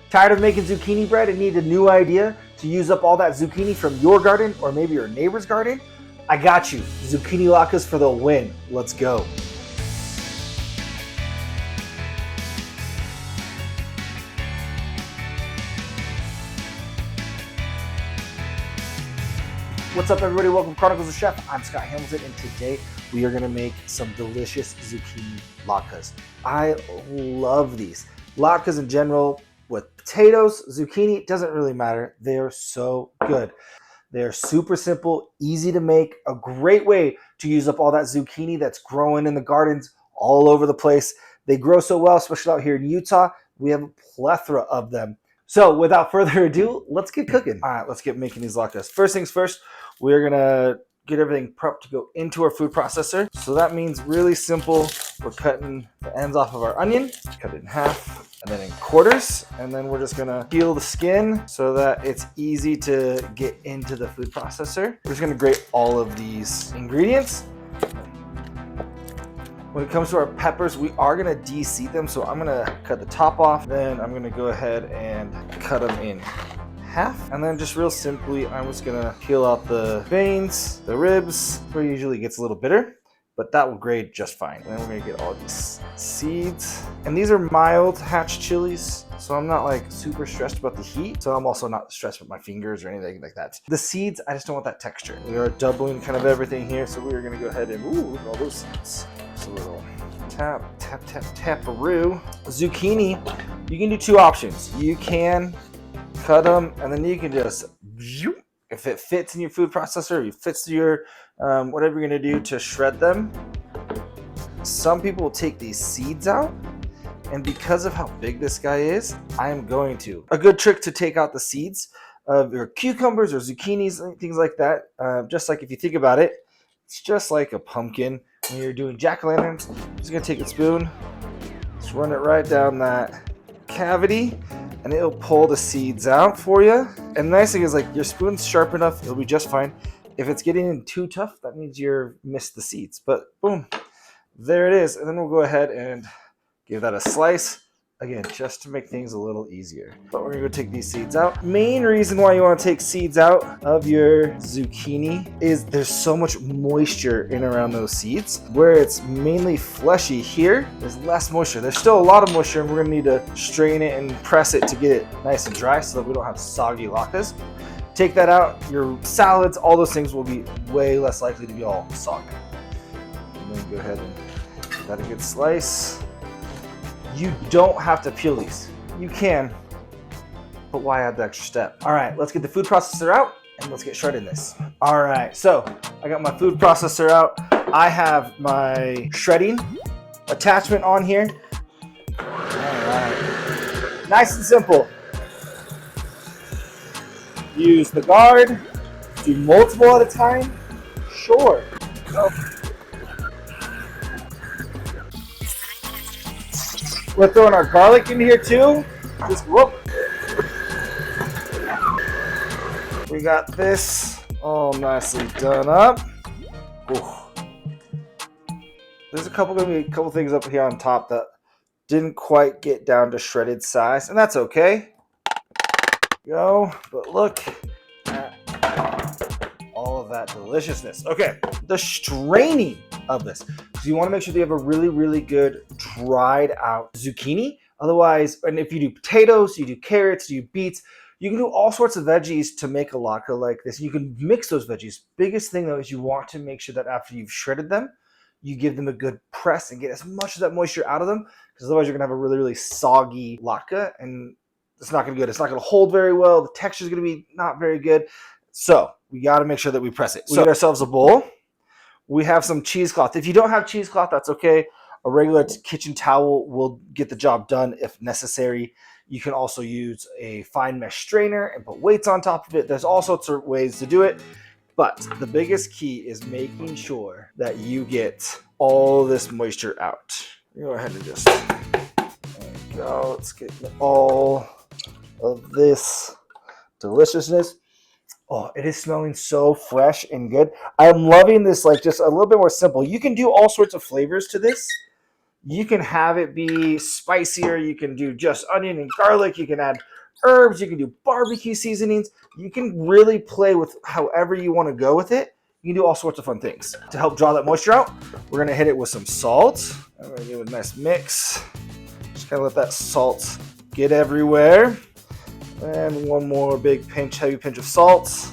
Tired of making zucchini bread and need a new idea to use up all that zucchini from your garden or maybe your neighbor's garden? I got you. Zucchini latkes for the win. Let's go. What's up, everybody? Welcome to Chronicles of Chef. I'm Scott Hamilton, and today we are going to make some delicious zucchini latkes. I love these. Latkes in general, with potatoes, zucchini, doesn't really matter. They're so good. They're super simple, easy to make, a great way to use up all that zucchini that's growing in the gardens all over the place. They grow so well, especially out here in Utah. We have a plethora of them. So without further ado, let's get cooking. All right, let's get making these latkes. First things first, we're gonna get everything prepped to go into our food processor. So that means really simple. We're cutting the ends off of our onion, cut it in half and then in quarters. And then we're just gonna peel the skin so that it's easy to get into the food processor. We're just gonna grate all of these ingredients. When it comes to our peppers, we are gonna de-seed them. So I'm gonna cut the top off. Then I'm gonna go ahead and cut them in half, and then just real simply I'm just gonna peel out the veins, the ribs, where it usually gets a little bitter, but that will grate just fine. And then we're gonna get all these seeds, and these are mild hatch chilies, so I'm not like super stressed about the heat, so I'm also not stressed with my fingers or anything like that. The seeds, I just don't want that texture. We are doubling kind of everything here, so we are gonna go ahead and look at all those seeds. Just a little tap, tap, tap, tap-a-roo. Zucchini, you can do two options. You can cut them, and then you can just, if it fits in your food processor, it fits your whatever you're gonna do to shred them. Some people will take these seeds out, and because of how big this guy is, I am going to. A good trick to take out the seeds of your cucumbers or zucchinis, things like that. Just like if you think about it, it's just like a pumpkin. When you're doing jack-o'-lanterns, I'm just gonna take a spoon, just run it right down that cavity, and it'll pull the seeds out for you. And the nice thing is, like, your spoon's sharp enough, it'll be just fine. If it's getting in too tough, that means you're missed the seeds. But boom, there it is. And then we'll go ahead and give that a slice. Again, just to make things a little easier. But we're gonna go take these seeds out. Main reason why you wanna take seeds out of your zucchini is there's so much moisture in around those seeds. Where it's mainly fleshy here, there's less moisture. There's still a lot of moisture, and we're gonna need to strain it and press it to get it nice and dry so that we don't have soggy latkes. Take that out, your salads, all those things will be way less likely to be all soggy. And then go ahead and give that a good slice. You don't have to peel these. You can, but why add the extra step? All right, let's get the food processor out and let's get shredding this. All right, so I got my food processor out. I have my shredding attachment on here. All right, nice and simple. Use the guard, do multiple at a time, sure. Okay. We're throwing our garlic in here too. Just whoop. We got this all nicely done up. Ooh. There's gonna be a couple things up here on top that didn't quite get down to shredded size, and that's okay. Go, but look at all of that deliciousness. Okay, the straining of this. So you want to make sure that you have a really, really good dried out zucchini. Otherwise, and if you do potatoes, you do carrots, you do beets, you can do all sorts of veggies to make a latke like this. You can mix those veggies. Biggest thing though is you want to make sure that after you've shredded them, you give them a good press and get as much of that moisture out of them, because otherwise you're gonna have a really, really soggy latke, and it's not gonna be good. It's not gonna hold very well. The texture is gonna be not very good. So we gotta make sure that we press it. We get ourselves a bowl. We have some cheesecloth. If you don't have cheesecloth, that's okay. A regular kitchen towel will get the job done if necessary. You can also use a fine mesh strainer and put weights on top of it. There's all sorts of ways to do it. But the biggest key is making sure that you get all this moisture out. Go ahead and just, there we go. Let's get all of this deliciousness. Oh, it is smelling so fresh and good. I'm loving this, like, just a little bit more simple. You can do all sorts of flavors to this. You can have it be spicier. You can do just onion and garlic. You can add herbs. You can do barbecue seasonings. You can really play with however you want to go with it. You can do all sorts of fun things. To help draw that moisture out, we're gonna hit it with some salt. I'm gonna give it a nice mix. Just kind of let that salt get everywhere. And one more big pinch, heavy pinch of salt.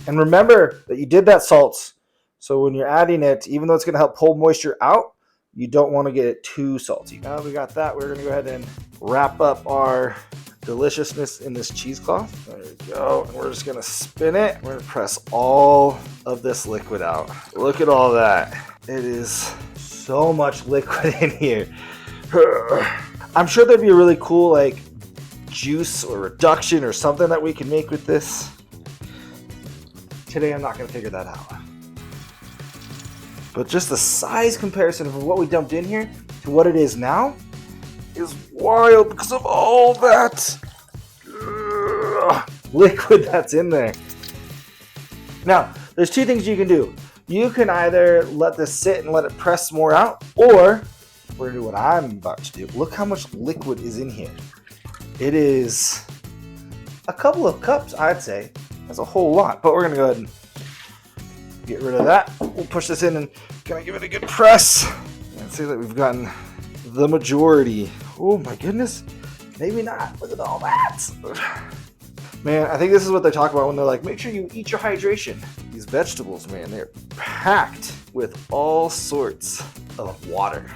And remember that you did that salt. So when you're adding it, even though it's gonna help pull moisture out, you don't want to get it too salty. Now we got that, we're gonna go ahead and wrap up our deliciousness in this cheesecloth. There we go. And we're just gonna spin it. We're gonna press all of this liquid out. Look at all that. It is so much liquid in here. I'm sure there'd be a really cool like juice or reduction or something that we can make with this. Today I'm not gonna figure that out. But just the size comparison of what we dumped in here to what it is now is wild because of all that liquid that's in there. Now, there's two things you can do. You can either let this sit and let it press more out, or we're gonna do what I'm about to do. Look how much liquid is in here. It is a couple of cups, I'd say. That's a whole lot, but we're gonna go ahead and get rid of that. We'll push this in and kind of give it a good press. And see that we've gotten the majority. Oh my goodness. Maybe not. Look at all that. Man, I think this is what they talk about when they're like, make sure you eat your hydration. These vegetables, man, they're packed with all sorts of water.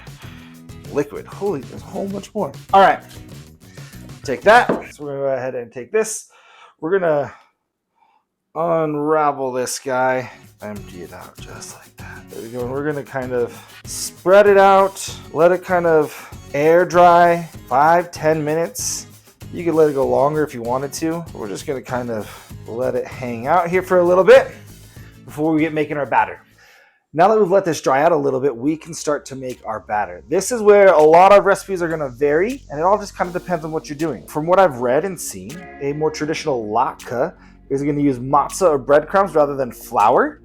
Liquid. Holy, there's a whole bunch more. All right. Take that. So we're gonna go ahead and take this. We're gonna unravel this guy, empty it out just like that. There we go. And we're gonna kind of spread it out, let it kind of air dry 5-10 minutes. You could let it go longer if you wanted to. We're just gonna kind of let it hang out here for a little bit before we get making our batter. Now that we've let this dry out a little bit, we can start to make our batter. This is where a lot of recipes are gonna vary, and it all just kind of depends on what you're doing. From what I've read and seen, a more traditional latke is going to use matzah or breadcrumbs rather than flour.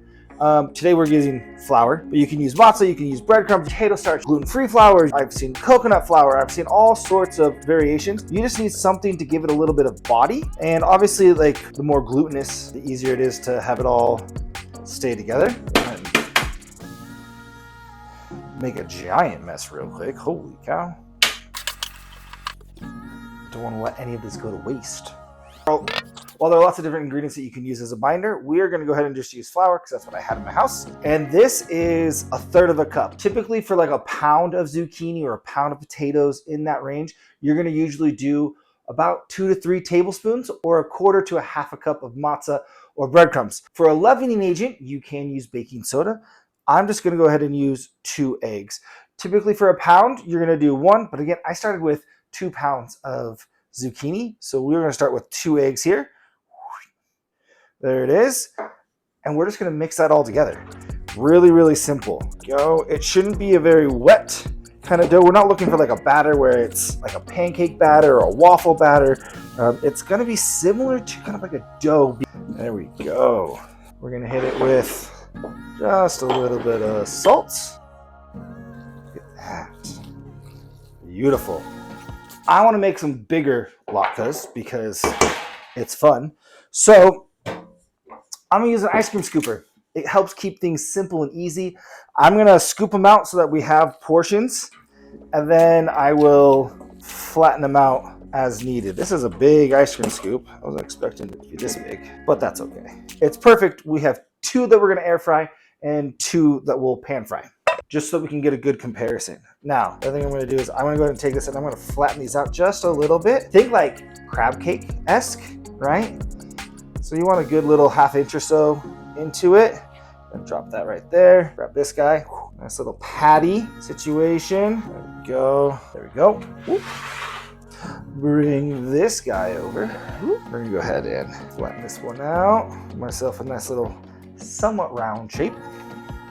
Today we're using flour, but you can use matzah, you can use breadcrumbs, potato starch, gluten-free flour. I've seen coconut flour. I've seen all sorts of variations. You just need something to give it a little bit of body. And obviously, like the more glutinous, the easier it is to have it all stay together. And make a giant mess real quick. Holy cow. Don't want to let any of this go to waste. While there are lots of different ingredients that you can use as a binder, we're going to go ahead and just use flour because that's what I had in my house. And this is 1/3 of a cup. Typically for like a pound of zucchini or a pound of potatoes in that range, you're going to usually do about 2 to 3 tablespoons or 1/4 to 1/2 a cup of matzah or breadcrumbs. For a leavening agent, you can use baking soda. I'm just going to go ahead and use 2 eggs. Typically for a pound, you're going to do 1, but again, I started with 2 pounds of zucchini. So we're going to start with 2 eggs here. There it is. And we're just going to mix that all together. Really, really simple. Go. It shouldn't be a very wet kind of dough. We're not looking for like a batter where it's like a pancake batter or a waffle batter. It's going to be similar to kind of like a dough. There we go. We're going to hit it with just a little bit of salt. Look at that. Beautiful. I want to make some bigger latkes because it's fun. So I'm going to use an ice cream scooper. It helps keep things simple and easy. I'm going to scoop them out so that we have portions, and then I will flatten them out as needed. This is a big ice cream scoop. I wasn't expecting it to be this big, but that's okay. It's perfect. We have 2 that we're going to air fry and 2 that we'll pan fry, just so we can get a good comparison. Now, the other thing I'm going to do is I'm going to go ahead and take this and I'm going to flatten these out just a little bit. Think like crab cake-esque, right? So you want a good little 1/2 inch or so into it. And drop that right there. Grab this guy. Nice little patty situation. There we go. There we go. Whoop. Bring this guy over. Whoop. We're gonna go ahead and flatten this one out. Give myself a nice little somewhat round shape.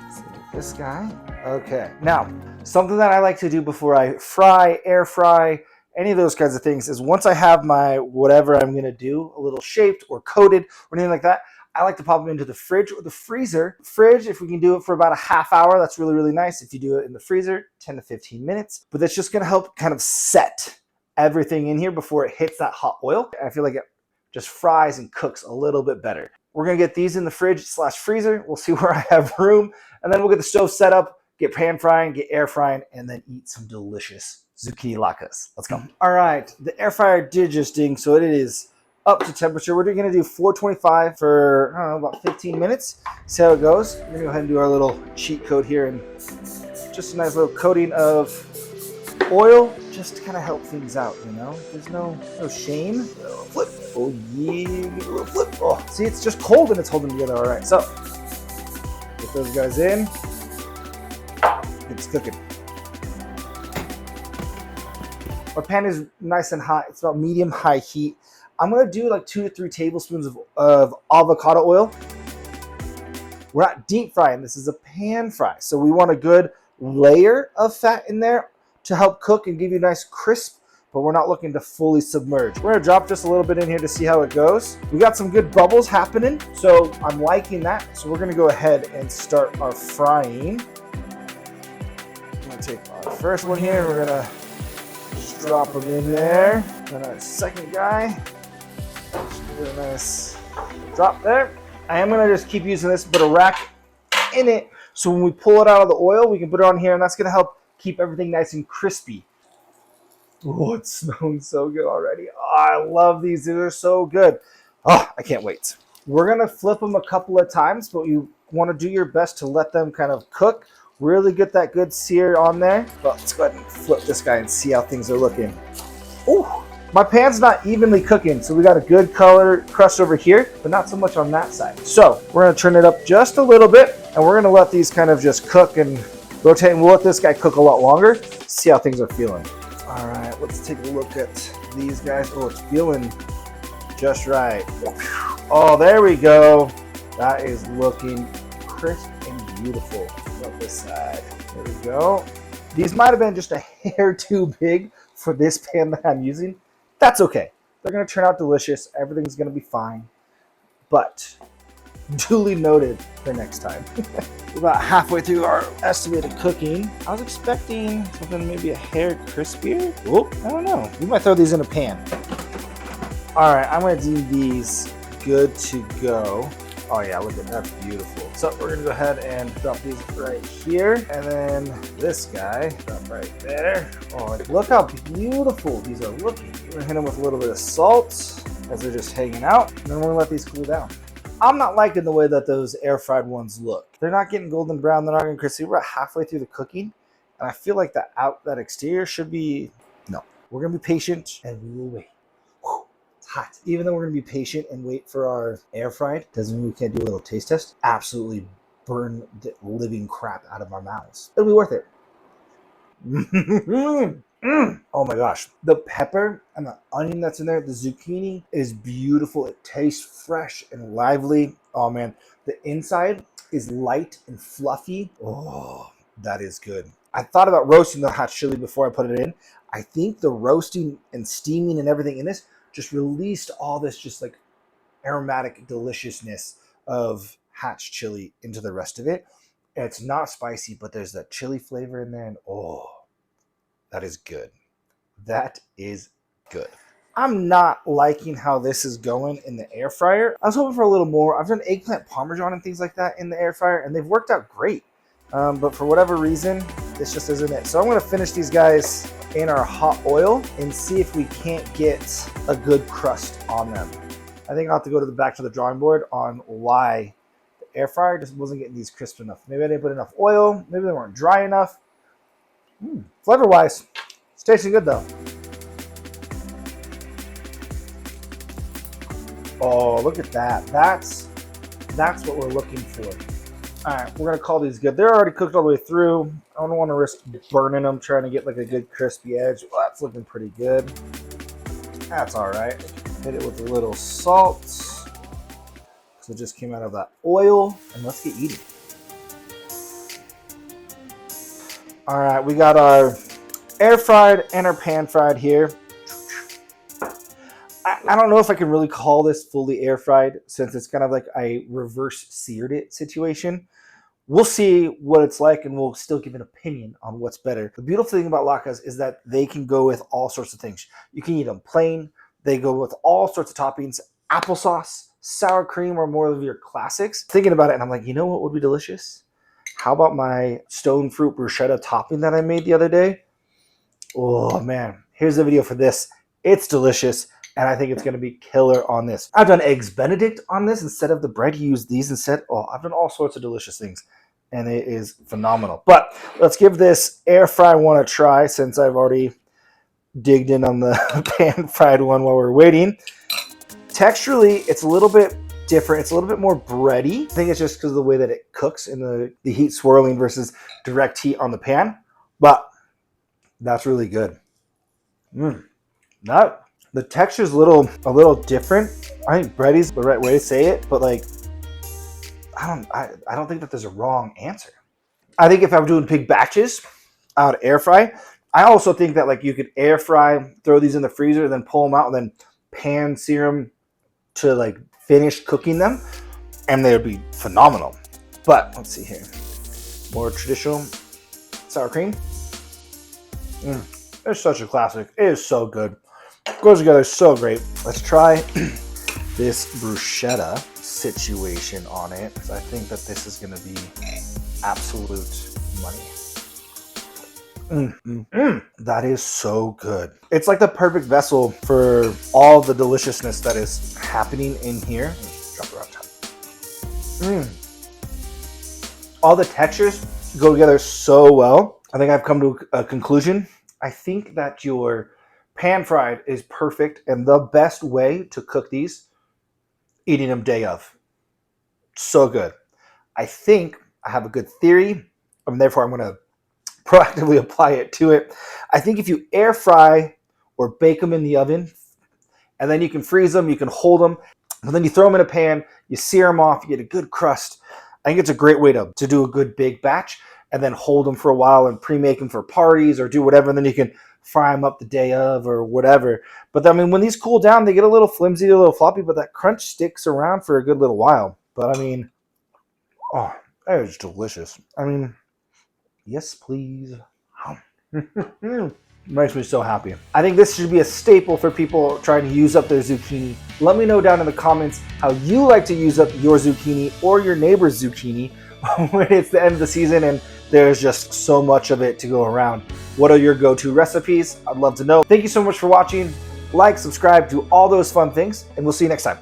Let's see, this guy. Okay. Now, something that I like to do before I fry, air fry, any of those kinds of things is once I have my whatever I'm going to do a little shaped or coated or anything like that, I like to pop them into the fridge or the freezer. Fridge, if we can do it for about a half hour, that's really, really nice. If you do it in the freezer, 10 to 15 minutes. But that's just gonna help kind of set everything in here before it hits that hot oil. And I feel like it just fries and cooks a little bit better. We're gonna get these in the fridge / freezer. We'll see where I have room. And then we'll get the stove set up, get pan frying, get air frying, and then eat some delicious zucchini latkes. Let's go. All right, the air fryer did just ding, so it is up to temperature. We're gonna do 425 for, I don't know, about 15 minutes. See how it goes. We're gonna go ahead and do our little cheat code here and just a nice little coating of oil just to kind of help things out, you know? There's no shame. Flip. Oh yeah, give it a little flip. Oh, see, it's just cold and it's holding together. All right, so get those guys in. It's cooking. Our pan is nice and hot. It's about medium-high heat. I'm gonna do like 2 to 3 tablespoons of avocado oil. We're not deep frying, this is a pan fry. So we want a good layer of fat in there to help cook and give you a nice crisp, but we're not looking to fully submerge. We're gonna drop just a little bit in here to see how it goes. We got some good bubbles happening, so I'm liking that. So we're gonna go ahead and start our frying. I'm gonna take our first one here, we're gonna just drop them in there. Then our second guy. Just a nice drop there. I am gonna just keep using this, but a rack in it, so when we pull it out of the oil, we can put it on here, and that's gonna help keep everything nice and crispy. Oh, it's smelling so good already. Oh, I love these. These are so good. Oh, I can't wait. We're gonna flip them a couple of times, but you want to do your best to let them kind of cook. Really get that good sear on there. But let's go ahead and flip this guy and see how things are looking. Ooh. My pan's not evenly cooking, so we got a good color crust over here, but not so much on that side. So we're gonna turn it up just a little bit, and we're gonna let these kind of just cook and rotate, and we'll let this guy cook a lot longer, see how things are feeling. All right, let's take a look at these guys. Oh, it's feeling just right. Oh, there we go. That is looking crisp and beautiful. About this side. There we go. These might have been just a hair too big for this pan that I'm using. That's okay. They're gonna turn out delicious. Everything's gonna be fine. But duly noted for next time. We're about halfway through our estimated cooking. I was expecting something maybe a hair crispier. Oh, I don't know. We might throw these in a pan. All right, I'm gonna deem these good to go. Oh yeah, look at that, beautiful. So we're gonna go ahead and drop these right here, and then this guy, drop right there. Oh, look how beautiful these are looking. We're gonna hit them with a little bit of salt as they're just hanging out, and then we're gonna let these cool down. I'm not liking the way that those air fried ones look. They're not getting golden brown, they're not getting crispy. We're halfway through the cooking, and I feel like that exterior should be, no. We're gonna be patient, and we will wait. Hot. Even though we're gonna be patient and wait for our air fried, doesn't mean we can't do a little taste test. Absolutely burn the living crap out of our mouths. It'll be worth it. Oh my gosh. The pepper and the onion that's in there, the zucchini is beautiful. It tastes fresh and lively. Oh man. The inside is light and fluffy. Oh, that is good. I thought about roasting the hot chili before I put it in. I think the roasting and steaming and everything in this just released all this just like aromatic deliciousness of hatch chili into the rest of it. And it's not spicy, but there's that chili flavor in there, and oh, that is good. That is good. I'm not liking how this is going in the air fryer. I was hoping for a little more. I've done eggplant parmesan and things like that in the air fryer, and they've worked out great. But for whatever reason, this just isn't it. So I'm gonna finish these guys in our hot oil and see if we can't get a good crust on them. I think I'll have to go back to the drawing board on why the air fryer just wasn't getting these crisp enough. Maybe I didn't put enough oil. Maybe they weren't dry enough. Flavor-wise, it's tasting good though. Oh, look at that. That's what we're looking for. All right, we're gonna call these good. They're already cooked all the way through. I don't want to risk burning them, trying to get like a good crispy edge. Well, that's looking pretty good. That's all right. Hit it with a little salt. So it just came out of that oil, and let's get eating. All right, we got our air fried and our pan fried here. I don't know if I can really call this fully air fried since it's kind of like a reverse seared it situation. We'll see what it's like and we'll still give an opinion on what's better. The beautiful thing about latkes is that they can go with all sorts of things. You can eat them plain. They go with all sorts of toppings, applesauce, sour cream, or more of your classics. Thinking about it and I'm like, you know what would be delicious? How about my stone fruit bruschetta topping that I made the other day? Oh man, here's the video for this. It's delicious, and I think it's gonna be killer on this. I've done eggs Benedict on this instead of the bread. You use these instead. Oh, I've done all sorts of delicious things, and it is phenomenal. But let's give this air fry one a try since I've already digged in on the pan fried one while we're waiting. Texturally, it's a little bit different. It's a little bit more bready. I think it's just because of the way that it cooks in the heat swirling versus direct heat on the pan. But that's really good. The texture's a little different. I think bready's the right way to say it, but like I don't think that there's a wrong answer. I think if I'm doing big batches, I would air fry. I also think that like you could air fry, throw these in the freezer, then pull them out, and then pan sear them to like finish cooking them, and they would be phenomenal. But let's see here, more traditional sour cream. It's such a classic. It is so good. It goes together so great. Let's try this bruschetta situation on it because I think that this is going to be absolute money. That is so good. It's like the perfect vessel for all the deliciousness that is happening in here. Drop it on top. All the textures go together so well. I think I've come to a conclusion. I think that your pan fried is perfect and the best way to cook these, eating them day of. So good. I think I have a good theory, and therefore I'm going to proactively apply it to it. I think if you air fry or bake them in the oven, and then you can freeze them, you can hold them, and then you throw them in a pan, you sear them off, you get a good crust. I think it's a great way to do a good big batch and then hold them for a while and pre-make them for parties or do whatever, and then you can fry them up the day of or whatever. But I mean, when these cool down, they get a little flimsy, a little floppy, but that crunch sticks around for a good little while. But I mean, oh, that is delicious. I mean, yes, please. Makes me so happy. I think this should be a staple for people trying to use up their zucchini. Let me know down in the comments how you like to use up your zucchini or your neighbor's zucchini when it's the end of the season and there's just so much of it to go around. What are your go-to recipes? I'd love to know. Thank you so much for watching. Like, subscribe, do all those fun things, and we'll see you next time.